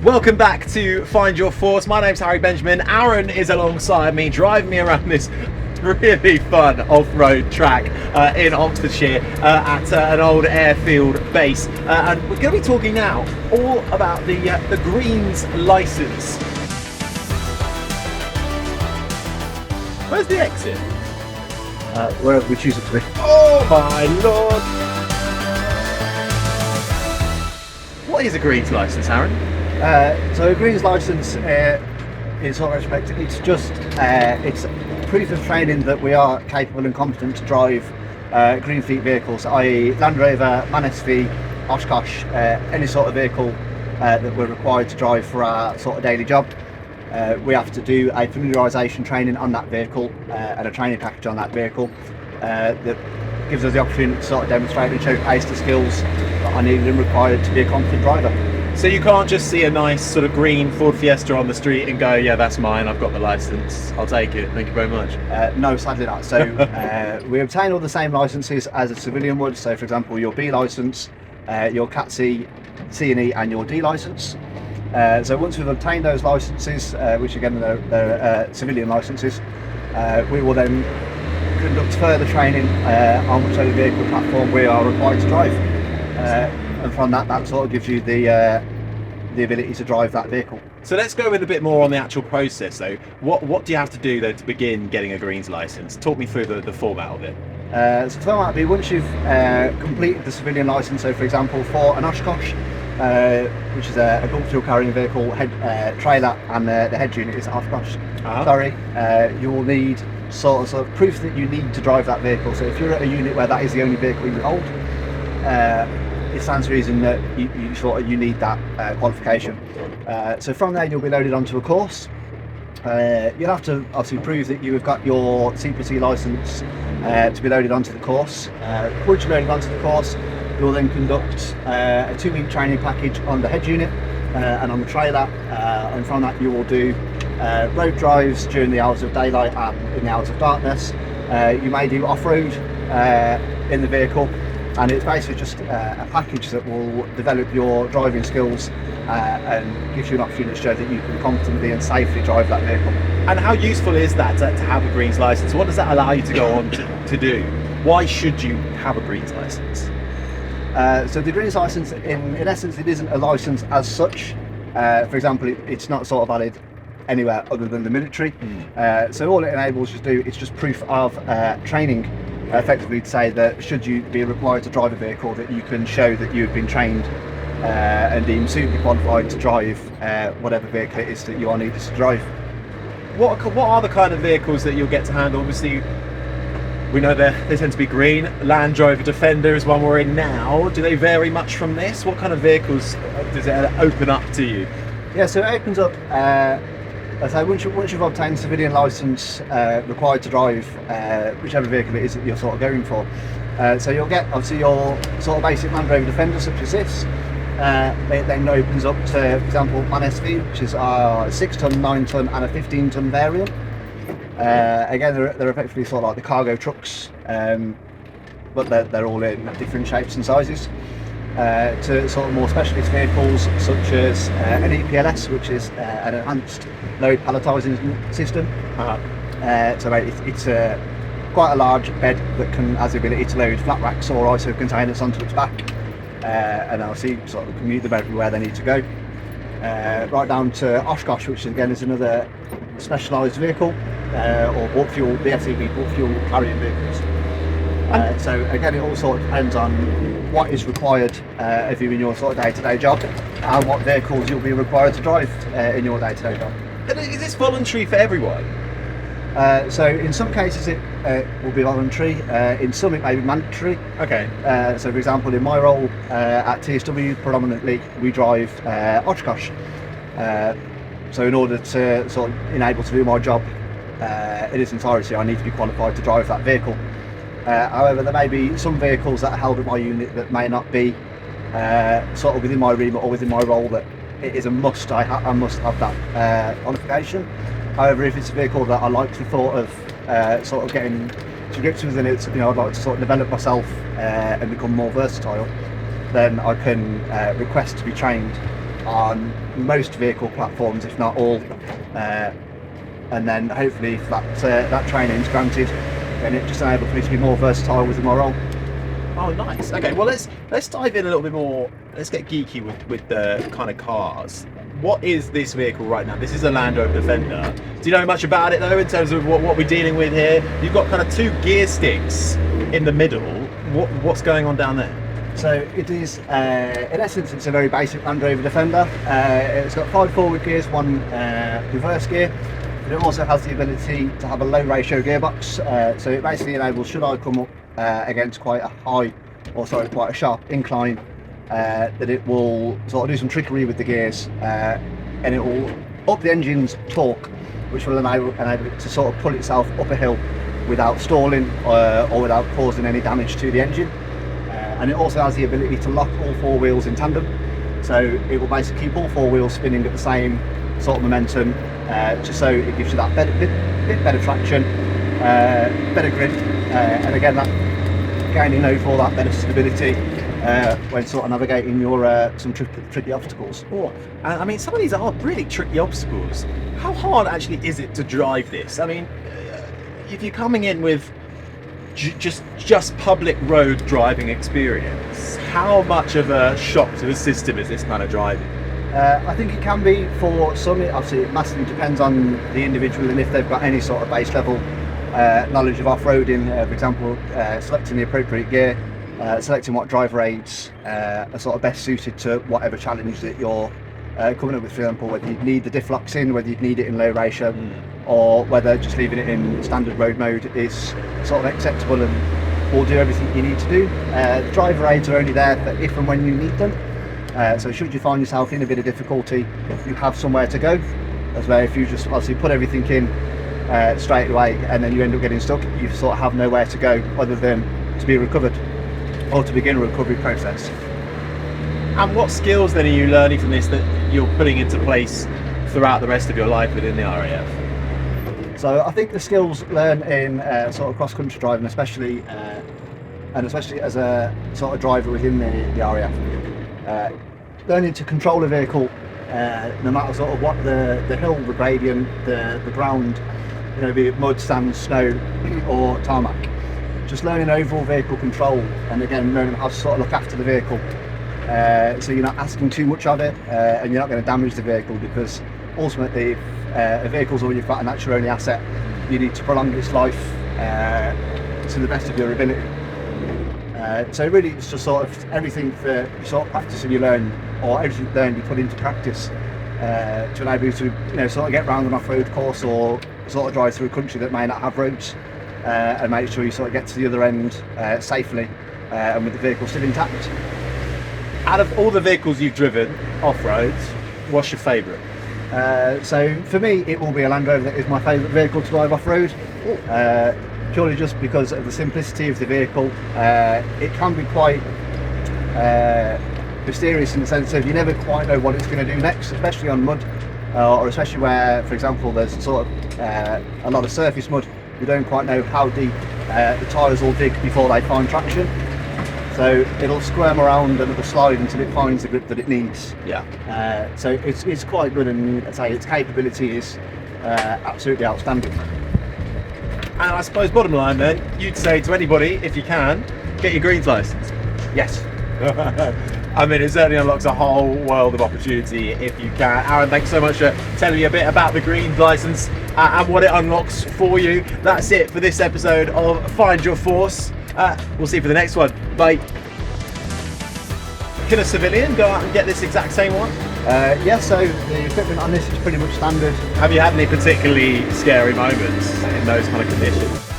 Welcome back to Find Your Force. My name's Harry Benjamin. Aaron is alongside me, driving me around this really fun off-road track in Oxfordshire at an old airfield base. And we're going to be talking now all about the Greens licence. Where's the exit? Wherever we choose it to be. Oh my lord! What is a Greens licence, Aaron? So a Greens licence, in sort of respect, it's just it's proof of training that we are capable and competent to drive green fleet vehicles, i.e. Land Rover, MAN SV, Oshkosh, any sort of vehicle that we're required to drive for our sort of daily job. We have to do a familiarisation training on that vehicle and a training package on that vehicle that gives us the opportunity to sort of demonstrate and showcase the skills that are needed and required to be a competent driver. So you can't just see a nice sort of green Ford Fiesta on the street and go, yeah, that's mine, I've got the licence, I'll take it, thank you very much. No, sadly not. So we obtain all the same licences as a civilian would. So for example, your B licence, your Cat C, C&E and your D licence. So once we've obtained those licences, which again they're civilian licences, we will then conduct further training on whichever vehicle platform we are required to drive. And from that sort of gives you the ability to drive that vehicle. So let's go in a bit more on the actual process though. What do you have to do though to begin getting a Greens licence? Talk me through the format of it. So the format will be once you've completed the civilian licence, so for example for an Oshkosh, which is a bulk fuel carrying vehicle, trailer, and the head unit is Oshkosh. Sorry, you will need sort of proof that you need to drive that vehicle. So if you're at a unit where that is the only vehicle you hold, it stands to reason that you need that qualification. So from there you'll be loaded onto a course. You'll have to obviously prove that you have got your C+C licence to be loaded onto the course. Once you're loaded onto the course, you'll then conduct a 2-week training package on the head unit and on the trailer, and from that you will do road drives during the hours of daylight and in the hours of darkness. You may do off-road in the vehicle, and it's basically just a package that will develop your driving skills and gives you an opportunity to show that you can competently and safely drive that vehicle. And how useful is that to have a Greens licence? What does that allow you to go on to do? Why should you have a Greens licence? So the Greens licence, in essence, it isn't a licence as such. For example, it's not sort of valid anywhere other than the military. So all it enables you to do is just proof of training, effectively to say that should you be required to drive a vehicle, that you can show that you've been trained and deemed suitably qualified to drive whatever vehicle it is that you are needed to drive. What are the kind of vehicles that you'll get to handle? Obviously, we know they tend to be green. Land Rover Defender is one we're in now. Do they vary much from this? What kind of vehicles does it open up to you? Yeah, so it opens up, so once you've obtained civilian licence required to drive whichever vehicle it is that you're sort of going for, so you'll get obviously your sort of basic Land Rover Defender such as this. It then opens up to, for example, MAN SV, which is a 6-ton, 9-ton and a 15-ton variant. Again, they're effectively sort of like the cargo trucks, but they're all in different shapes and sizes. To sort of more specialist vehicles such as an EPLS, which is an enhanced load palletising system. So it's quite a large bed that has the ability to load flat racks or ISO containers onto its back, and obviously sort of commute them everywhere they need to go. Right down to Oshkosh, which again is another specialised vehicle, or bulk fuel, BFCB bulk fuel carrying vehicles. So again, it all sort of depends on what is required of you in your sort of day-to-day job and what vehicles you'll be required to drive in your day-to-day job. And is this voluntary for everyone? So in some cases it will be voluntary, in some it may be mandatory. Okay. So for example, in my role at TSW, predominantly we drive Oshkosh. So in order to sort of enable to do my job in its entirety, I need to be qualified to drive that vehicle. However, there may be some vehicles that are held at my unit that may not be sort of within my remit or within my role that it is a must. I must have that qualification. However, if it's a vehicle that I like the thought of sort of getting to grips with, and it's, you know, I'd like to sort of develop myself and become more versatile, then I can request to be trained on most vehicle platforms, if not all. And then hopefully if that training is granted, then it just enables me to be more versatile with my role. Oh, nice. Okay, well let's dive in a little bit more. Let's get geeky with the kind of cars. What is this vehicle right now? This is a Land Rover Defender. Do you know much about it though, in terms of what we're dealing with here? You've got kind of 2 gear sticks in the middle. What's going on down there? So it is, in essence, it's a very basic Land Rover Defender. It's got 5 forward gears, 1 reverse gear. But it also has the ability to have a low ratio gearbox. So it basically enables, should I come up against quite a sharp incline, that it will sort of do some trickery with the gears, and it will up the engine's torque, which will enable it to sort of pull itself up a hill without stalling or without causing any damage to the engine. And it also has the ability to lock all 4 wheels in tandem, so it will basically keep all 4 wheels spinning at the same sort of momentum, just so it gives you that bit better traction, better grip, and again that gaining overall that better stability when sort of navigating your some tricky obstacles. Oh, I mean, some of these are really tricky obstacles. How hard actually is it to drive this? I mean, if you're coming in with just public road driving experience, how much of a shock to the system is this kind of driving? I think it can be for some. Obviously, it massively depends on the individual and if they've got any sort of base level knowledge of off-roading. For example, selecting the appropriate gear, selecting what driver aids are sort of best suited to whatever challenge that you're coming up with. For example, whether you need the diff locks in, whether you need it in low ratio, or whether just leaving it in standard road mode is sort of acceptable and will do everything you need to do. The driver aids are only there for if and when you need them. So should you find yourself in a bit of difficulty, you have somewhere to go. As well, if you just obviously put everything in straight away and then you end up getting stuck, you sort of have nowhere to go other than to be recovered or to begin a recovery process. And what skills then are you learning from this that you're putting into place throughout the rest of your life within the RAF? So I think the skills learned in sort of cross-country driving, especially as a sort of driver within the RAF, learning to control a vehicle, no matter sort of what the hill, the gradient, the ground, be it mud, sand, snow, or tarmac. Just learning overall vehicle control, and again learning how to sort of look after the vehicle, so you're not asking too much of it, and you're not going to damage the vehicle, because ultimately if a vehicle's all you've got and that's your only asset, you need to prolong its life to the best of your ability. So really it's just sort of everything that you sort of practice and you learn, or everything learned you put into practice, to enable you to sort of get round an off-road course or sort of drive through a country that may not have roads, and make sure you sort of get to the other end safely, and with the vehicle still intact. Out of all the vehicles you've driven off-road, what's your favourite? So for me it will be a Land Rover. That is my favourite vehicle to drive off-road, purely just because of the simplicity of the vehicle. It can be quite mysterious in the sense of you never quite know what it's going to do next, especially on mud, or especially where, for example, there's sort of a lot of surface mud. You don't quite know how deep the tyres will dig before they find traction. So it'll squirm around and it'll slide until it finds the grip that it needs. Yeah. So it's quite good, and I'd say its capability is absolutely outstanding. And I suppose bottom line then, you'd say to anybody, if you can, get your greens licence. Yes. I mean, it certainly unlocks a whole world of opportunity if you can. Aaron, thanks so much for telling me a bit about the greens licence and what it unlocks for you. That's it for this episode of Find Your Force. We'll see you for the next one. Bye. Can a civilian go out and get this exact same one? Yeah, so the equipment on this is pretty much standard. Have you had any particularly scary moments in those kind of conditions?